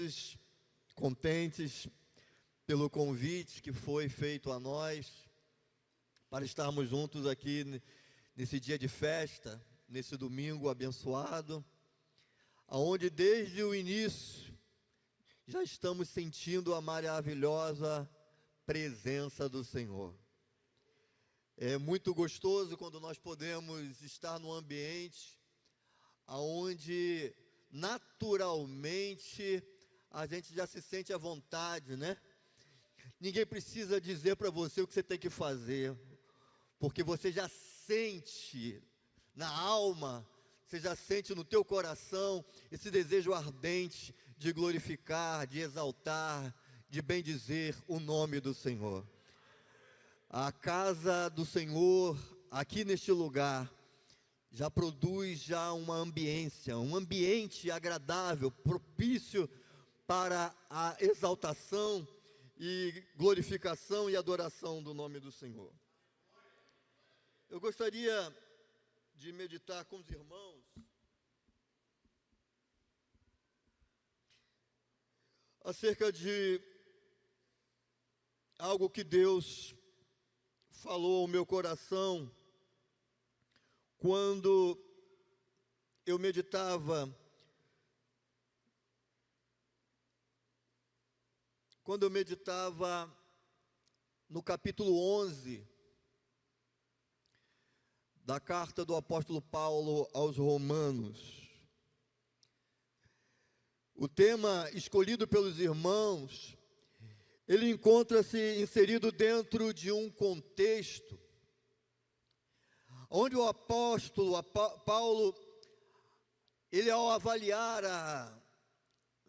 felizes, contentes pelo convite que foi feito a nós para estarmos juntos aqui nesse dia de festa, nesse domingo abençoado, aonde desde o início já estamos sentindo a maravilhosa presença do Senhor. É muito gostoso quando nós podemos estar num ambiente aonde naturalmente a gente já se sente à vontade, né? Ninguém precisa dizer para você o que você tem que fazer, porque você já sente na alma, você já sente no teu coração esse desejo ardente de glorificar, de exaltar, de bendizer o nome do Senhor. A casa do Senhor, aqui neste lugar, já produz já uma ambiência, um ambiente agradável, propício para a exaltação e glorificação e adoração do nome do Senhor. Eu gostaria de meditar com os irmãos acerca de algo que Deus falou ao meu coração quando eu meditava no capítulo 11 da carta do apóstolo Paulo aos Romanos. O tema escolhido pelos irmãos, ele encontra-se inserido dentro de um contexto onde o apóstolo Paulo, ele ao avaliar a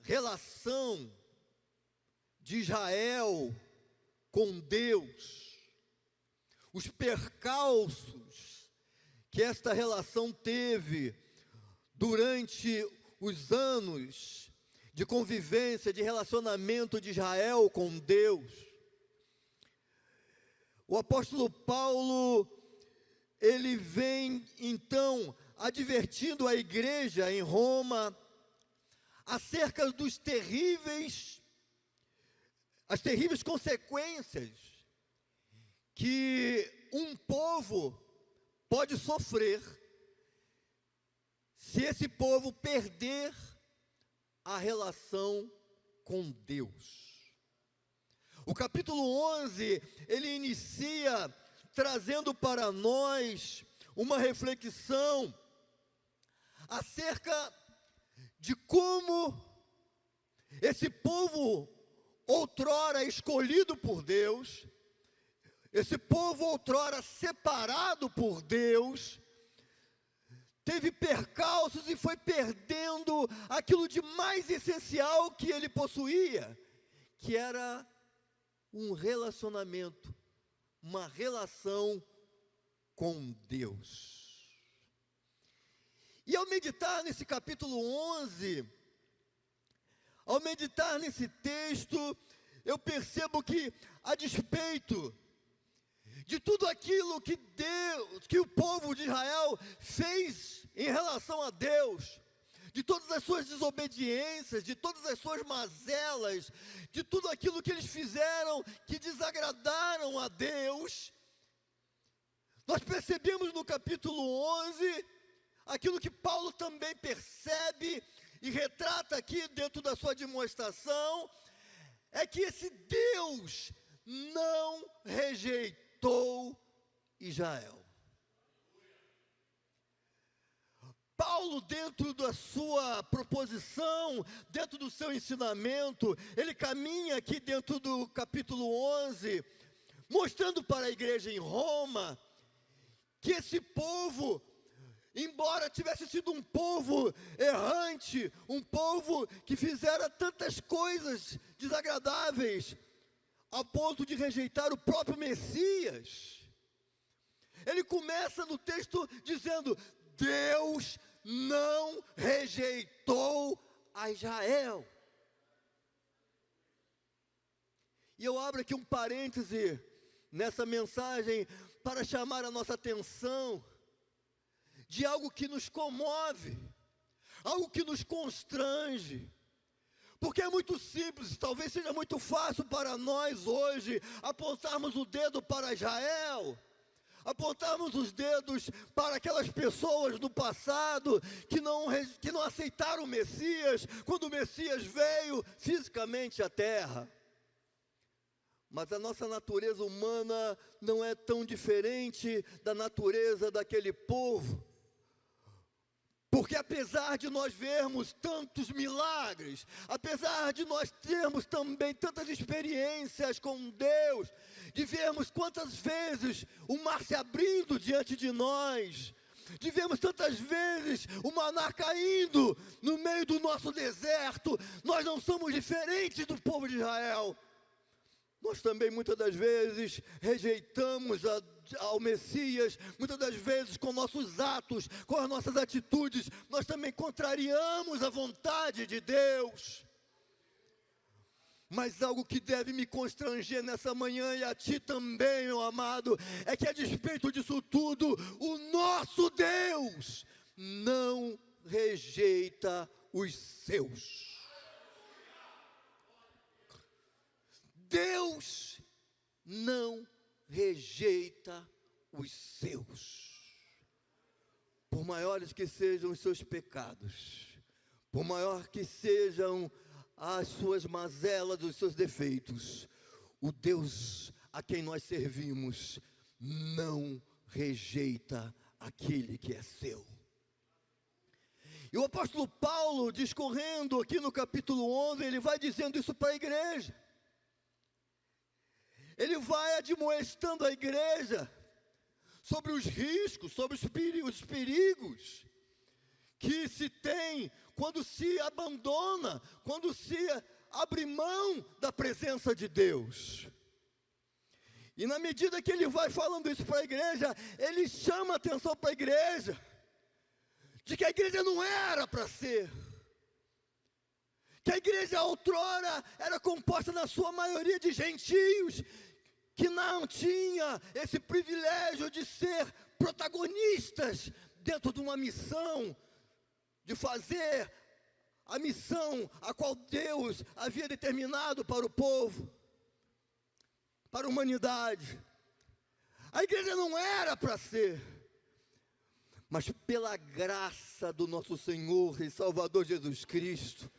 relação de Israel com Deus, os percalços que esta relação teve durante os anos de convivência, de relacionamento de Israel com Deus, o apóstolo Paulo, ele vem então advertindo a igreja em Roma acerca as terríveis consequências que um povo pode sofrer se esse povo perder a relação com Deus. O capítulo 11, ele inicia trazendo para nós uma reflexão acerca de como esse povo outrora escolhido por Deus, esse povo outrora separado por Deus, teve percalços e foi perdendo aquilo de mais essencial que ele possuía, que era um relacionamento, uma relação com Deus. E ao meditar nesse capítulo 11, ao meditar nesse texto, eu percebo que, a despeito de tudo aquilo que o povo de Israel fez em relação a Deus, de todas as suas desobediências, de todas as suas mazelas, de tudo aquilo que eles fizeram que desagradaram a Deus, nós percebemos no capítulo 11, aquilo que Paulo também percebe e retrata aqui dentro da sua demonstração, é que esse Deus não rejeitou Israel. Paulo, dentro da sua proposição, dentro do seu ensinamento, ele caminha aqui dentro do capítulo 11, mostrando para a igreja em Roma, que esse povo, embora tivesse sido um povo errante, um povo que fizera tantas coisas desagradáveis, a ponto de rejeitar o próprio Messias, ele começa no texto dizendo: Deus não rejeitou a Israel. E eu abro aqui um parêntese nessa mensagem para chamar a nossa atenção de algo que nos comove, algo que nos constrange, Porque é muito simples, talvez seja muito fácil para nós hoje apontarmos o dedo para Israel, apontarmos os dedos para aquelas pessoas do passado que não aceitaram o Messias, quando o Messias veio fisicamente à terra. Mas a nossa natureza humana não é tão diferente da natureza daquele povo. Porque apesar de nós vermos tantos milagres, apesar de nós termos também tantas experiências com Deus, de vermos quantas vezes o mar se abrindo diante de nós, de vermos tantas vezes o maná caindo no meio do nosso deserto, nós não somos diferentes do povo de Israel. Nós também muitas das vezes rejeitamos ao Messias, muitas das vezes com nossos atos, com as nossas atitudes, nós também contrariamos a vontade de Deus. Mas algo que deve me constranger nessa manhã e a ti também, meu amado, é que a despeito disso tudo, o nosso Deus não rejeita os seus. Deus não rejeita os seus. Por maiores que sejam os seus pecados, por maior que sejam as suas mazelas, os seus defeitos, o Deus a quem nós servimos não rejeita aquele que é seu. E o apóstolo Paulo, discorrendo aqui no capítulo 11, ele vai dizendo isso para a igreja. Ele vai admoestando a igreja sobre os riscos, sobre os perigos que se tem quando se abandona, quando se abre mão da presença de Deus. E na medida que ele vai falando isso para a igreja, ele chama a atenção para a igreja, de que a igreja não era para ser. Que a igreja outrora era composta na sua maioria de gentios, que não tinha esse privilégio de ser protagonistas dentro de uma missão, de fazer a missão a qual Deus havia determinado para o povo, para a humanidade. A igreja não era para ser, mas pela graça do nosso Senhor e Salvador Jesus Cristo,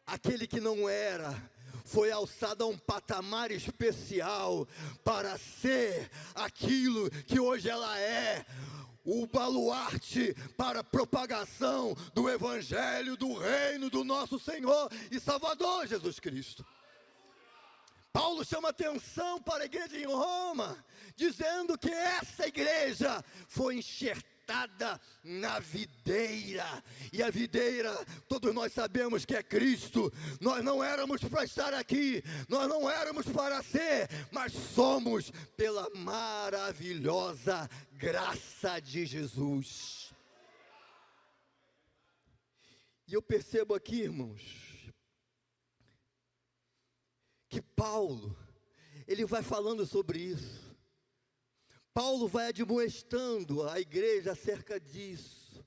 aquele que não era, foi alçado a um patamar especial para ser aquilo que hoje ela é, o baluarte para a propagação do Evangelho, do reino do nosso Senhor e Salvador Jesus Cristo. Paulo chama atenção para a igreja em Roma, dizendo que essa igreja foi enxertada na videira, e a videira, todos nós sabemos que é Cristo. Nós não éramos para estar aqui, nós não éramos para ser, mas somos pela maravilhosa graça de Jesus. E eu percebo aqui, irmãos, que Paulo, ele vai falando sobre isso. Paulo vai admoestando a igreja acerca disso.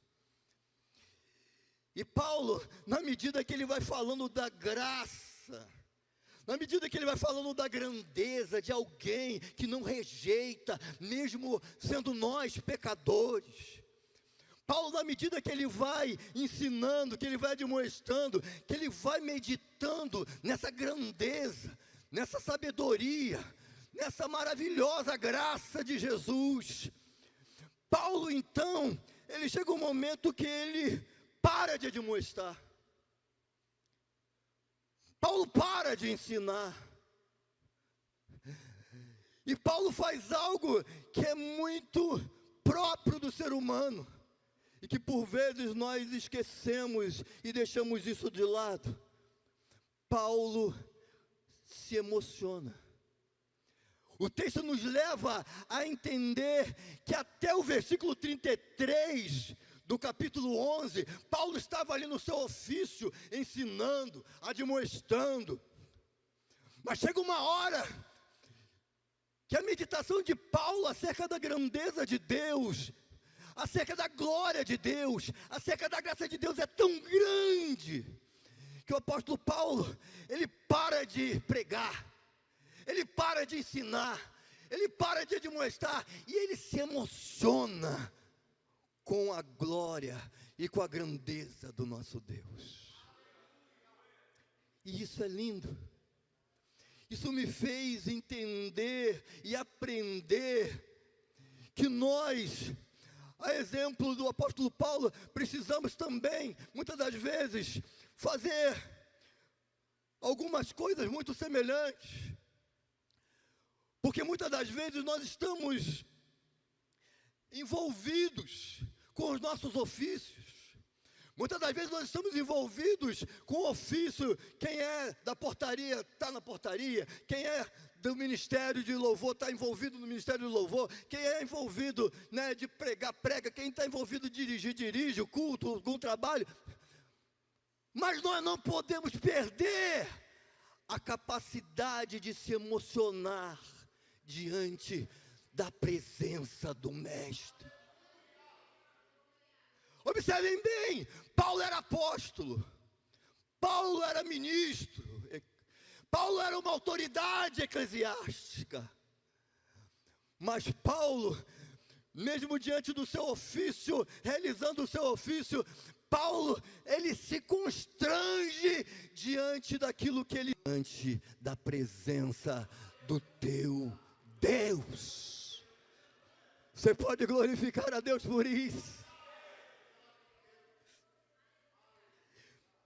E Paulo, na medida que ele vai falando da graça, na medida que ele vai falando da grandeza de alguém que não rejeita, mesmo sendo nós pecadores, Paulo, na medida que ele vai ensinando, que ele vai admoestando, que ele vai meditando nessa grandeza, nessa sabedoria, nessa maravilhosa graça de Jesus, Paulo então, ele chega um momento que ele para de admoestar. Paulo para de ensinar. E Paulo faz algo que é muito próprio do ser humano, e que por vezes nós esquecemos e deixamos isso de lado. Paulo se emociona. O texto nos leva a entender que até o versículo 33 do capítulo 11, Paulo estava ali no seu ofício, ensinando, admoestando. Mas chega uma hora que a meditação de Paulo acerca da grandeza de Deus, acerca da glória de Deus, acerca da graça de Deus é tão grande, que o apóstolo Paulo, ele para de pregar, ele para de ensinar, ele para de demonstrar, e ele se emociona com a glória e com a grandeza do nosso Deus. E isso é lindo. Isso me fez entender e aprender que nós, a exemplo do apóstolo Paulo, precisamos também, muitas das vezes, fazer algumas coisas muito semelhantes. Porque muitas das vezes nós estamos envolvidos com os nossos ofícios. Muitas das vezes nós estamos envolvidos com o ofício. Quem é da portaria está na portaria. Quem é do ministério de louvor está envolvido no ministério de louvor. Quem é envolvido, né, de pregar, prega. Quem está envolvido de dirigir, dirige o culto, algum trabalho. Mas nós não podemos perder a capacidade de se emocionar diante da presença do Mestre. Observem bem, Paulo era apóstolo, Paulo era ministro, Paulo era uma autoridade eclesiástica. Mas Paulo, mesmo diante do seu ofício, realizando o seu ofício, Paulo, ele se constrange diante daquilo que ele... diante da presença do teu Deus. Você pode glorificar a Deus por isso?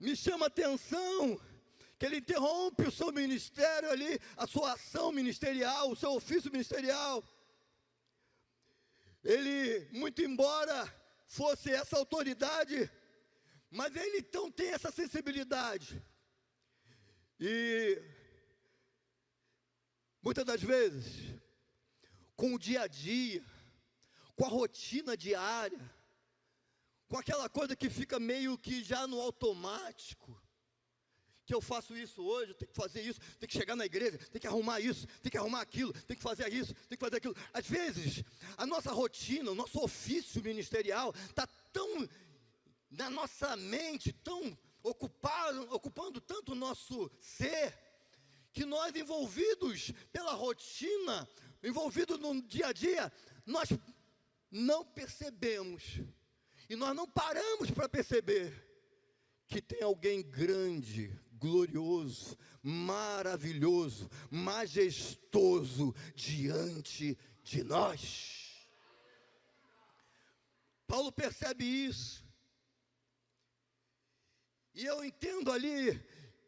Me chama a atenção que ele interrompe o seu ministério ali, a sua ação ministerial, o seu ofício ministerial. Ele, muito embora fosse essa autoridade, mas ele então tem essa sensibilidade. E muitas das vezes, com o dia a dia, com a rotina diária, com aquela coisa que fica meio que já no automático, que eu faço isso hoje, eu tenho que fazer isso, tenho que chegar na igreja, tenho que arrumar isso, tenho que arrumar aquilo, tenho que fazer isso, tenho que fazer aquilo. Às vezes, a nossa rotina, o nosso ofício ministerial está tão na nossa mente, tão ocupando tanto o nosso ser, que nós envolvidos pela rotina, envolvidos no dia a dia, nós não percebemos. E nós não paramos para perceber que tem alguém grande, glorioso, maravilhoso, majestoso diante de nós. Paulo percebe isso. E eu entendo ali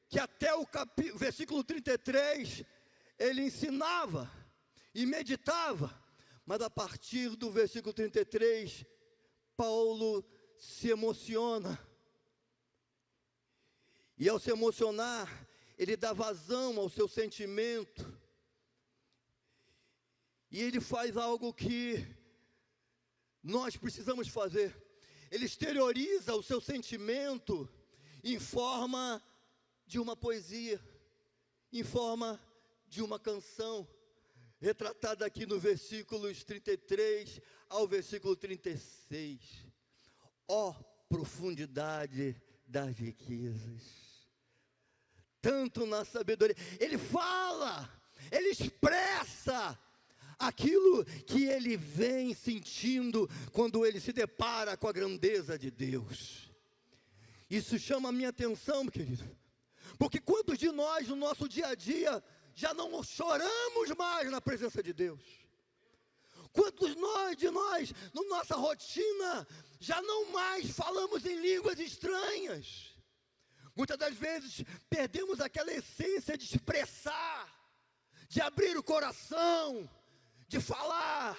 que até o versículo 33, ele ensinava e meditava, mas a partir do versículo 33, Paulo se emociona, e ao se emocionar, ele dá vazão ao seu sentimento, e ele faz algo que nós precisamos fazer. Ele exterioriza o seu sentimento em forma de uma poesia, em forma de uma canção, retratada aqui no versículos 33 ao versículo 36. Ó profundidade das riquezas, tanto na sabedoria. Ele fala, ele expressa aquilo que ele vem sentindo quando ele se depara com a grandeza de Deus. Isso chama a minha atenção, querido, porque quantos de nós no nosso dia a dia já não choramos mais na presença de Deus? Quantos de nós, na nossa rotina, já não mais falamos em línguas estranhas? Muitas das vezes perdemos aquela essência de expressar, de abrir o coração, de falar,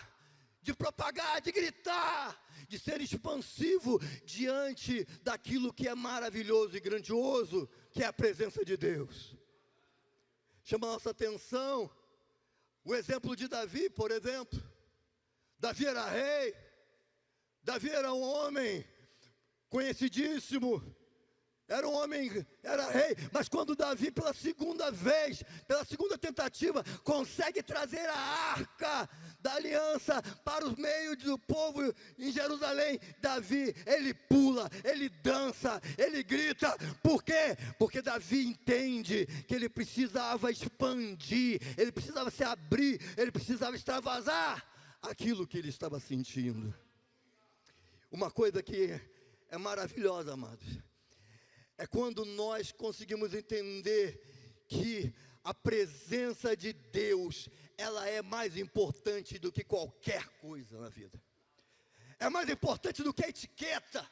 de propagar, de gritar, de ser expansivo diante daquilo que é maravilhoso e grandioso, que é a presença de Deus. Chama a nossa atenção o exemplo de Davi, por exemplo. Davi era rei, Davi era um homem conhecidíssimo, era um homem, era rei, mas quando Davi pela segunda vez, pela segunda tentativa, consegue trazer a arca da aliança para o meio do povo em Jerusalém, Davi, ele pula, ele dança, ele grita. Por quê? Porque Davi entende que ele precisava expandir, ele precisava se abrir, ele precisava extravasar aquilo que ele estava sentindo. Uma coisa que é maravilhosa, amados, é quando nós conseguimos entender que a presença de Deus, ela é mais importante do que qualquer coisa na vida. É mais importante do que a etiqueta,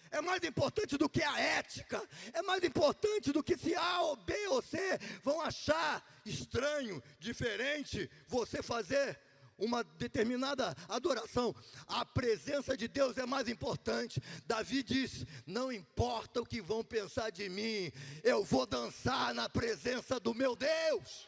é mais importante do que a ética, é mais importante do que se A ou B ou C vão achar estranho, diferente, você fazer uma determinada adoração. A presença de Deus é mais importante. Davi diz: não importa o que vão pensar de mim, eu vou dançar na presença do meu Deus.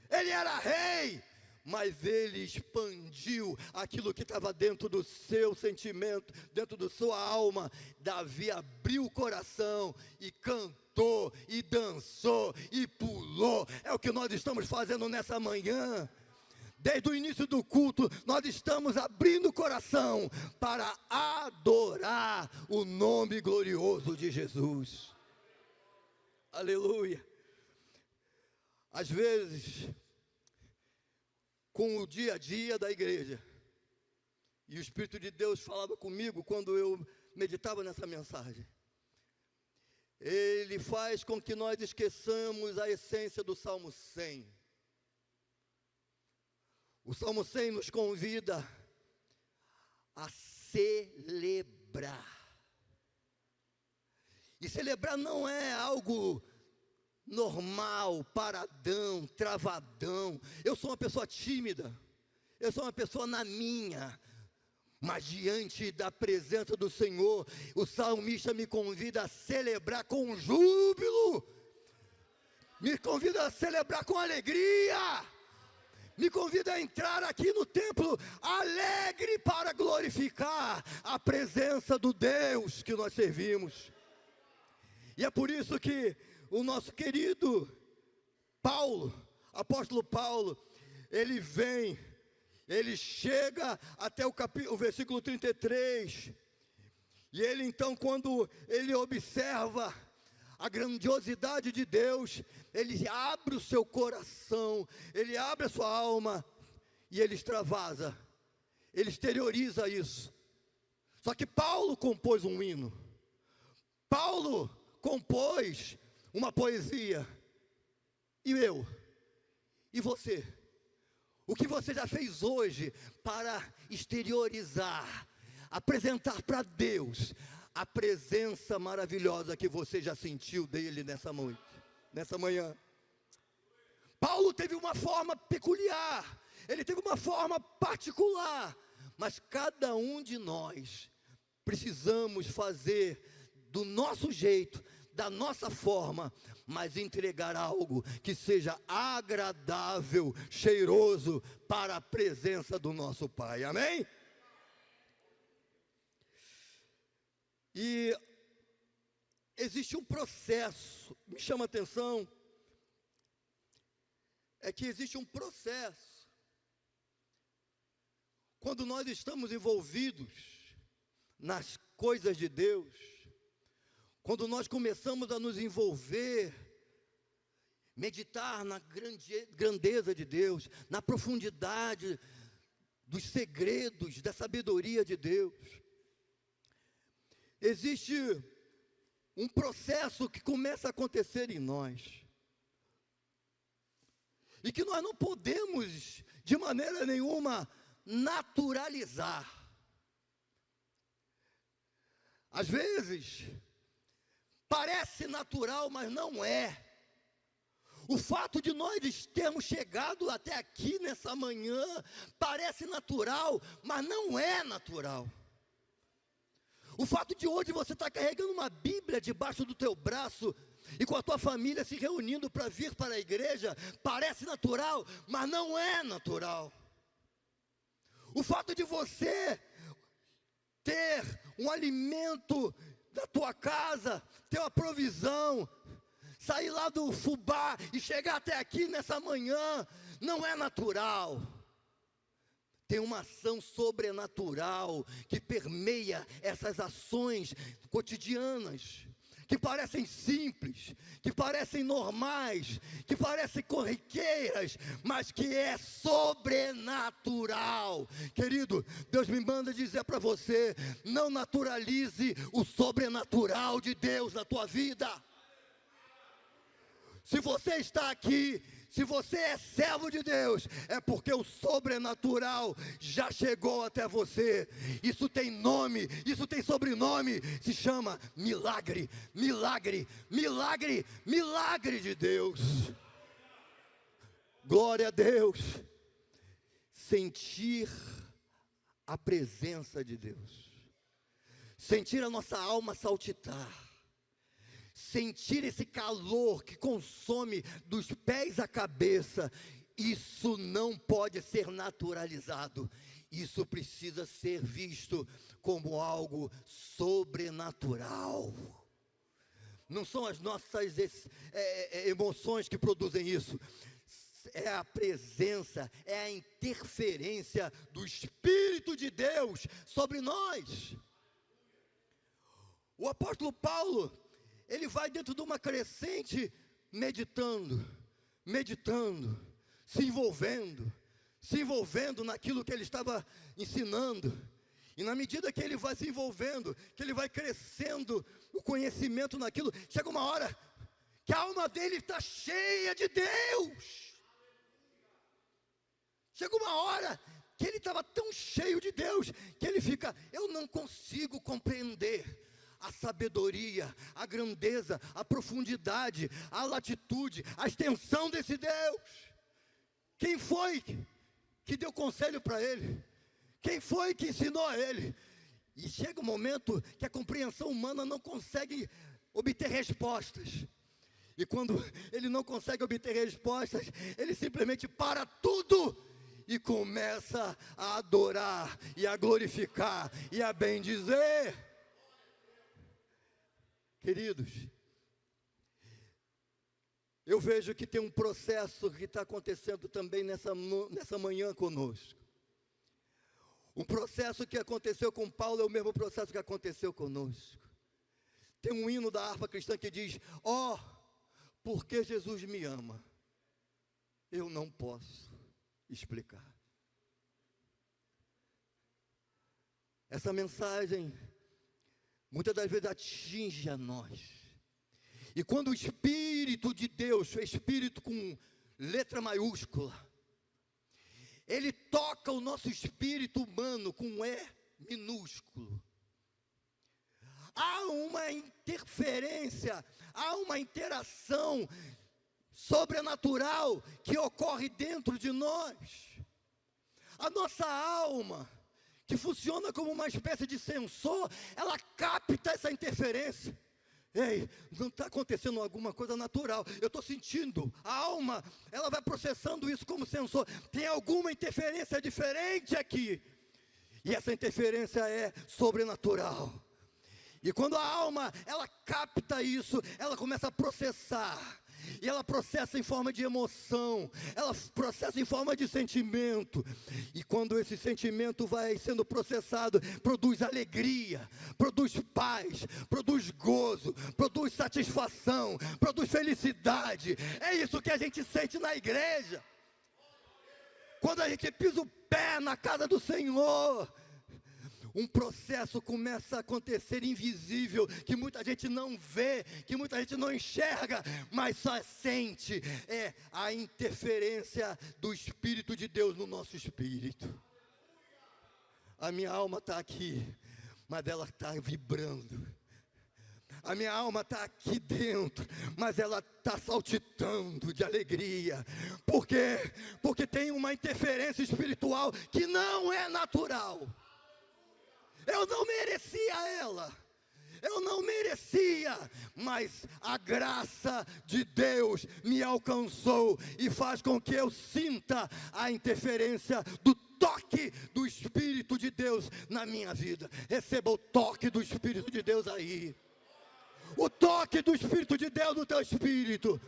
Ele era rei, mas ele expandiu aquilo que estava dentro do seu sentimento, dentro da sua alma. Davi abriu o coração e cantou, e dançou, e pulou. É o que nós estamos fazendo nessa manhã. Desde o início do culto, nós estamos abrindo o coração para adorar o nome glorioso de Jesus. Aleluia. Às vezes, com o dia a dia da igreja, e o Espírito de Deus falava comigo quando eu meditava nessa mensagem, ele faz com que nós esqueçamos a essência do Salmo 100. O Salmo 100 nos convida a celebrar. E celebrar não é algo normal, paradão, travadão. Eu sou uma pessoa tímida, eu sou uma pessoa na minha, mas diante da presença do Senhor, o salmista me convida a celebrar com júbilo, me convida a celebrar com alegria, me convida a entrar aqui no templo alegre para glorificar a presença do Deus que nós servimos. E é por isso que o nosso querido Paulo, apóstolo Paulo, ele vem, ele chega até o versículo 33, e ele então, quando ele observa a grandiosidade de Deus, ele abre o seu coração, ele abre a sua alma, e ele extravasa, ele exterioriza isso. Só que Paulo compôs um hino, Paulo compôs uma poesia, e eu, e você, o que você já fez hoje para exteriorizar, apresentar para Deus a presença maravilhosa que você já sentiu dele nessa noite, nessa manhã? Paulo teve uma forma peculiar, ele teve uma forma particular, mas cada um de nós precisamos fazer do nosso jeito, da nossa forma, mas entregar algo que seja agradável, cheiroso para a presença do nosso Pai, amém? E existe um processo, me chama a atenção, é que existe um processo, quando nós estamos envolvidos nas coisas de Deus, quando nós começamos a nos envolver, meditar na grandeza de Deus, na profundidade dos segredos da sabedoria de Deus, existe um processo que começa a acontecer em nós, e que nós não podemos, de maneira nenhuma, naturalizar. Às vezes, parece natural, mas não é. O fato de nós termos chegado até aqui nessa manhã, parece natural, mas não é natural. O fato de hoje você estar carregando uma Bíblia debaixo do teu braço, e com a tua família se reunindo para vir para a igreja, parece natural, mas não é natural. O fato de você ter um alimento da tua casa, ter uma provisão, sair lá do fubá e chegar até aqui nessa manhã, não é natural. Tem uma ação sobrenatural que permeia essas ações cotidianas, que parecem simples, que parecem normais, que parecem corriqueiras, mas que é sobrenatural. Querido, Deus me manda dizer para você, não naturalize o sobrenatural de Deus na tua vida. Se você está aqui, se você é servo de Deus, é porque o sobrenatural já chegou até você. Isso tem nome, isso tem sobrenome, se chama milagre, milagre, milagre, milagre de Deus. Glória a Deus. Sentir a presença de Deus, sentir a nossa alma saltitar, sentir esse calor que consome dos pés à cabeça, isso não pode ser naturalizado. Isso precisa ser visto como algo sobrenatural. Não são as nossas emoções que produzem isso. É a presença, é a interferência do Espírito de Deus sobre nós. O apóstolo Paulo, ele vai dentro de uma crescente, meditando, se envolvendo naquilo que ele estava ensinando. E na medida que ele vai se envolvendo, que ele vai crescendo o conhecimento naquilo, chega uma hora que a alma dele está cheia de Deus. Chega uma hora que ele estava tão cheio de Deus, que ele fica, eu não consigo compreender a sabedoria, a grandeza, a profundidade, a latitude, a extensão desse Deus. Quem foi que deu conselho para ele? Quem foi que ensinou a ele? E chega um momento que a compreensão humana não consegue obter respostas. E quando ele não consegue obter respostas, ele simplesmente para tudo e começa a adorar, e a glorificar, e a bendizer. Queridos, eu vejo que tem um processo que está acontecendo também nessa manhã conosco. Um processo que aconteceu com Paulo é o mesmo processo que aconteceu conosco. Tem um hino da harpa cristã que diz, ó, porque Jesus me ama, eu não posso explicar. Essa mensagem muitas das vezes atinge a nós. E quando o Espírito de Deus, o Espírito com letra maiúscula, ele toca o nosso espírito humano com E minúsculo, há uma interferência, há uma interação sobrenatural que ocorre dentro de nós. A nossa alma, que funciona como uma espécie de sensor, ela capta essa interferência. Ei, não está acontecendo alguma coisa natural, eu estou sentindo, a alma, ela vai processando isso como sensor, tem alguma interferência diferente aqui, e essa interferência é sobrenatural. E quando a alma, ela capta isso, ela começa a processar, e ela processa em forma de emoção, ela processa em forma de sentimento, e quando esse sentimento vai sendo processado, produz alegria, produz paz, produz gozo, produz satisfação, produz felicidade. É isso que a gente sente na igreja, quando a gente pisa o pé na casa do Senhor. Um processo começa a acontecer invisível, que muita gente não vê, que muita gente não enxerga, mas só sente. É a interferência do Espírito de Deus no nosso espírito. A minha alma está aqui, mas ela está vibrando. A minha alma está aqui dentro, mas ela está saltitando de alegria. Por quê? Porque tem uma interferência espiritual que não é natural. Eu não merecia ela, eu não merecia, mas a graça de Deus me alcançou e faz com que eu sinta a interferência do toque do Espírito de Deus na minha vida. Receba o toque do Espírito de Deus aí. O toque do Espírito de Deus no teu espírito.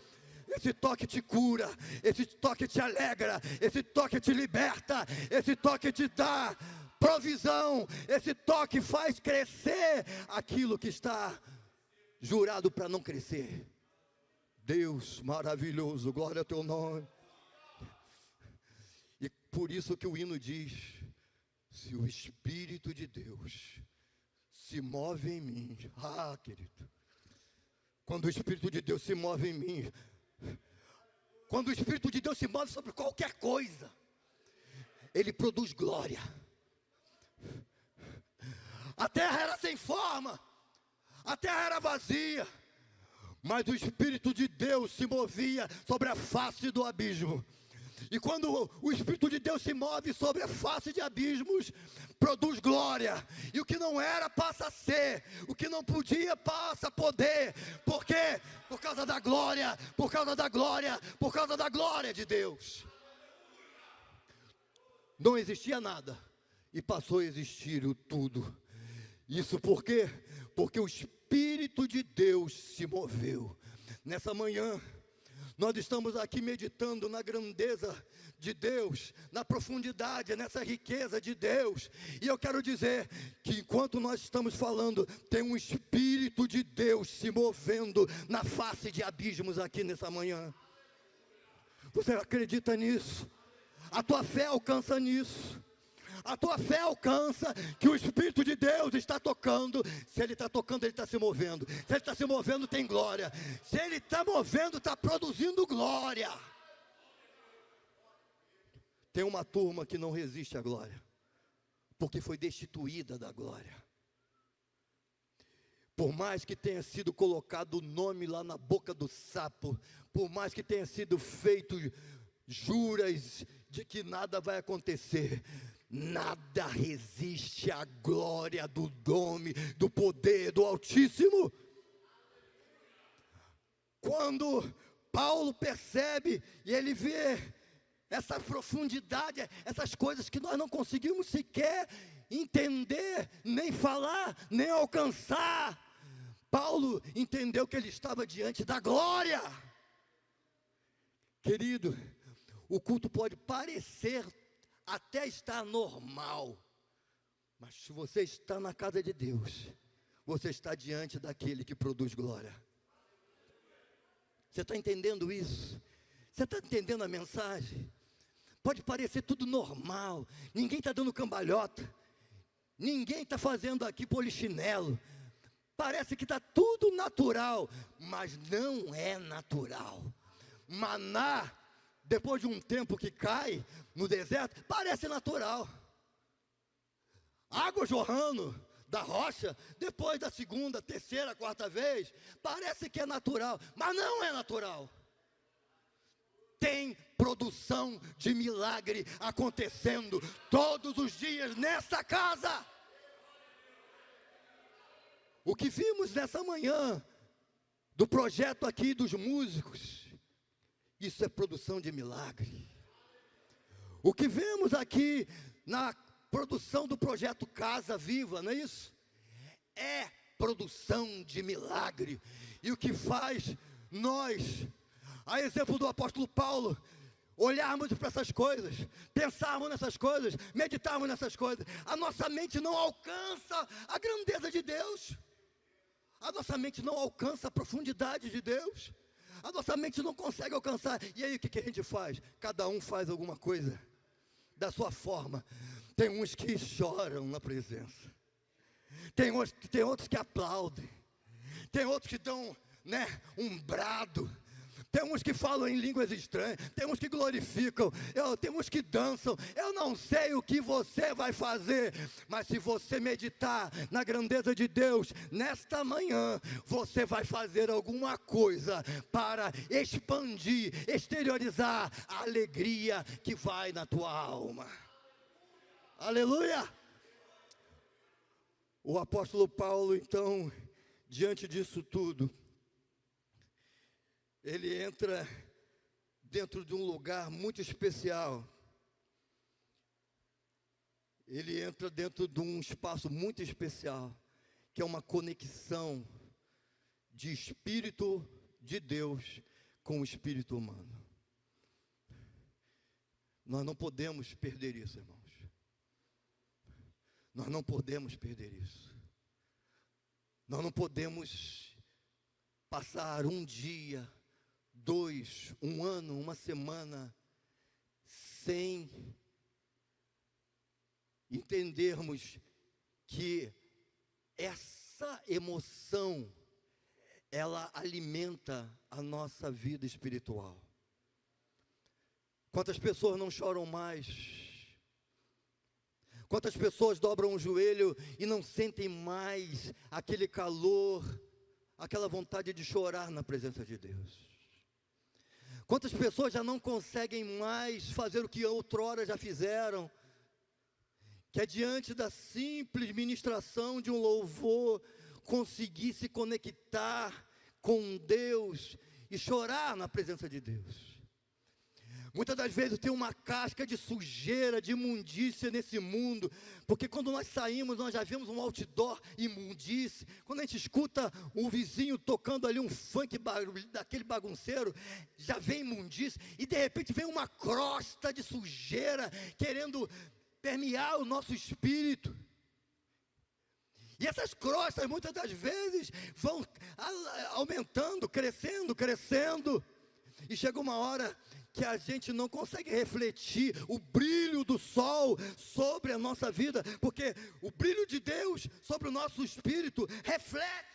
Esse toque te cura, esse toque te alegra, esse toque te liberta, esse toque te dá provisão, esse toque faz crescer aquilo que está jurado para não crescer. Deus maravilhoso, glória ao teu nome. E por isso que o hino diz: se o Espírito de Deus se move em mim, querido, quando o Espírito de Deus se move em mim, quando o Espírito de Deus se move sobre qualquer coisa, ele produz glória. A terra era sem forma, a terra era vazia, mas o Espírito de Deus se movia sobre a face do abismo. E quando o Espírito de Deus se move sobre a face de abismos, produz glória. E o que não era passa a ser, o que não podia passa a poder. Por quê? Por causa da glória, por causa da glória, por causa da glória de Deus. Não existia nada e passou a existir o tudo. Isso por quê? Porque o Espírito de Deus se moveu. Nessa manhã, nós estamos aqui meditando na grandeza de Deus, na profundidade, nessa riqueza de Deus. E eu quero dizer que enquanto nós estamos falando, tem um Espírito de Deus se movendo na face de abismos aqui nessa manhã. Você acredita nisso? A tua fé alcança nisso. A tua fé alcança que o Espírito de Deus está tocando. Se Ele está tocando, Ele está se movendo. Se Ele está se movendo, tem glória. Se Ele está movendo, está produzindo glória. Tem uma turma que não resiste à glória, porque foi destituída da glória. Por mais que tenha sido colocado o nome lá na boca do sapo, por mais que tenha sido feito juras de que nada vai acontecer, nada resiste à glória do nome, do poder do Altíssimo. Quando Paulo percebe e ele vê essa profundidade, essas coisas que nós não conseguimos sequer entender, nem falar, nem alcançar, Paulo entendeu que ele estava diante da glória. Querido, o culto pode parecer até estar normal, mas se você está na casa de Deus, você está diante daquele que produz glória. Você está entendendo isso? Você está entendendo a mensagem? Pode parecer tudo normal, ninguém está dando cambalhota, ninguém está fazendo aqui polichinelo, parece que está tudo natural, mas não é natural. Maná, depois de um tempo que cai no deserto, parece natural. Água jorrando da rocha, depois da segunda, terceira, quarta vez, parece que é natural, mas não é natural. Tem produção de milagre acontecendo todos os dias nessa casa. O que vimos nessa manhã, do projeto aqui dos músicos, isso é produção de milagre. O que vemos aqui na produção do projeto Casa Viva, não é isso? É produção de milagre. E o que faz nós, a exemplo do apóstolo Paulo, olharmos para essas coisas, pensarmos nessas coisas, meditarmos nessas coisas, a nossa mente não alcança a grandeza de Deus, a nossa mente não alcança a profundidade de Deus, a nossa mente não consegue alcançar. E aí o que a gente faz? Cada um faz alguma coisa da sua forma. Tem uns que choram na presença, tem outros que aplaudem, tem outros que dão, um brado, tem uns que falam em línguas estranhas, tem uns que glorificam, tem uns que dançam. Eu não sei o que você vai fazer, mas se você meditar na grandeza de Deus, nesta manhã, você vai fazer alguma coisa para expandir, exteriorizar a alegria que vai na tua alma. Aleluia! O apóstolo Paulo, então, diante disso tudo, ele entra dentro de um lugar muito especial. Ele entra dentro de um espaço muito especial, que é uma conexão de Espírito de Deus com o espírito humano. Nós não podemos perder isso, irmãos. Nós não podemos perder isso. Nós não podemos passar um dia, 2, um ano, uma semana, sem entendermos que essa emoção, ela alimenta a nossa vida espiritual. Quantas pessoas não choram mais? Quantas pessoas dobram o joelho e não sentem mais aquele calor, aquela vontade de chorar na presença de Deus? Quantas pessoas já não conseguem mais fazer o que outrora já fizeram, que é diante da simples ministração de um louvor, conseguir se conectar com Deus e chorar na presença de Deus? Muitas das vezes tem uma casca de sujeira, de imundícia nesse mundo, porque quando nós saímos, nós já vemos um outdoor imundície. Quando a gente escuta um vizinho tocando ali um funk daquele bagunceiro, já vem imundície, e de repente vem uma crosta de sujeira, querendo permear o nosso espírito. E essas crostas, muitas das vezes, vão aumentando, crescendo, e chega uma hora que a gente não consegue refletir o brilho do sol sobre a nossa vida, porque o brilho de Deus sobre o nosso espírito reflete,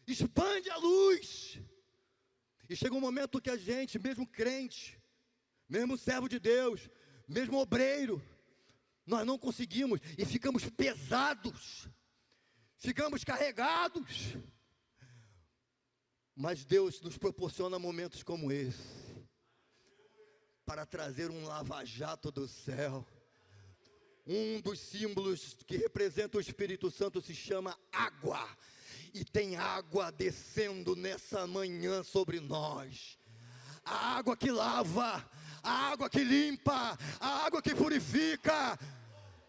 expande a luz. E chega um momento que a gente, mesmo crente, mesmo servo de Deus, mesmo obreiro, nós não conseguimos e ficamos pesados, ficamos carregados. Mas Deus nos proporciona momentos como esse, para trazer um lava-jato do céu. Um dos símbolos que representa o Espírito Santo se chama água. E tem água descendo nessa manhã sobre nós. A água que lava, a água que limpa, a água que purifica.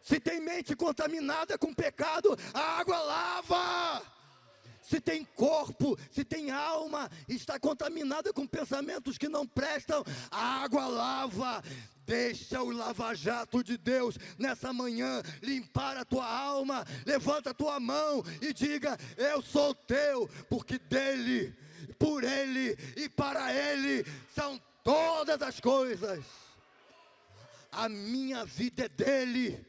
Se tem mente contaminada com pecado, a água lava. Se tem corpo, se tem alma, está contaminada com pensamentos que não prestam, a água lava. Deixa o lava-jato de Deus nessa manhã limpar a tua alma. Levanta a tua mão e diga: eu sou teu, porque dele, por ele e para ele são todas as coisas. A minha vida é dele,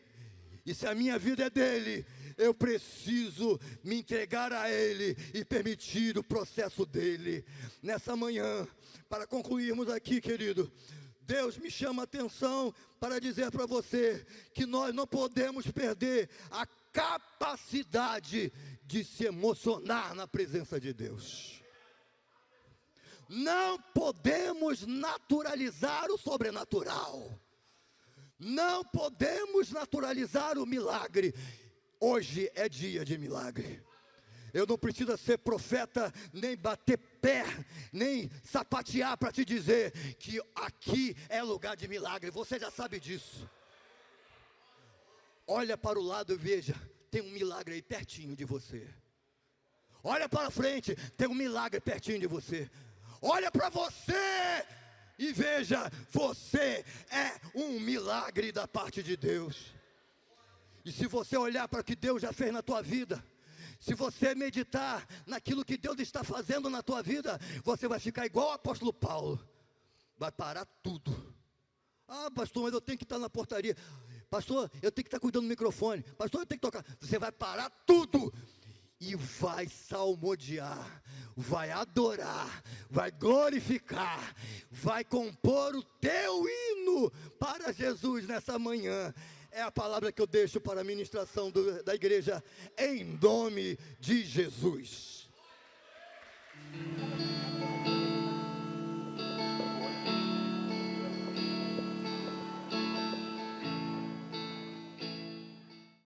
e se a minha vida é dele, eu preciso me entregar a Ele e permitir o processo dEle. Nessa manhã, para concluirmos aqui, querido, Deus me chama a atenção para dizer para você que nós não podemos perder a capacidade de se emocionar na presença de Deus. Não podemos naturalizar o sobrenatural. Não podemos naturalizar o milagre. Hoje é dia de milagre. Eu não preciso ser profeta, nem bater pé, nem sapatear para te dizer que aqui é lugar de milagre. Você já sabe disso. Olha para o lado e veja, tem um milagre aí pertinho de você. Olha para frente, tem um milagre pertinho de você. Olha para você e veja, você é um milagre da parte de Deus. E se você olhar para o que Deus já fez na tua vida, se você meditar naquilo que Deus está fazendo na tua vida, você vai ficar igual o apóstolo Paulo. Vai parar tudo. Ah, pastor, mas eu tenho que estar na portaria. Pastor, eu tenho que estar cuidando do microfone. Pastor, eu tenho que tocar. Você vai parar tudo e vai salmodiar, vai adorar, vai glorificar, vai compor o teu hino para Jesus nessa manhã. É a palavra que eu deixo para a ministração da igreja, em nome de Jesus.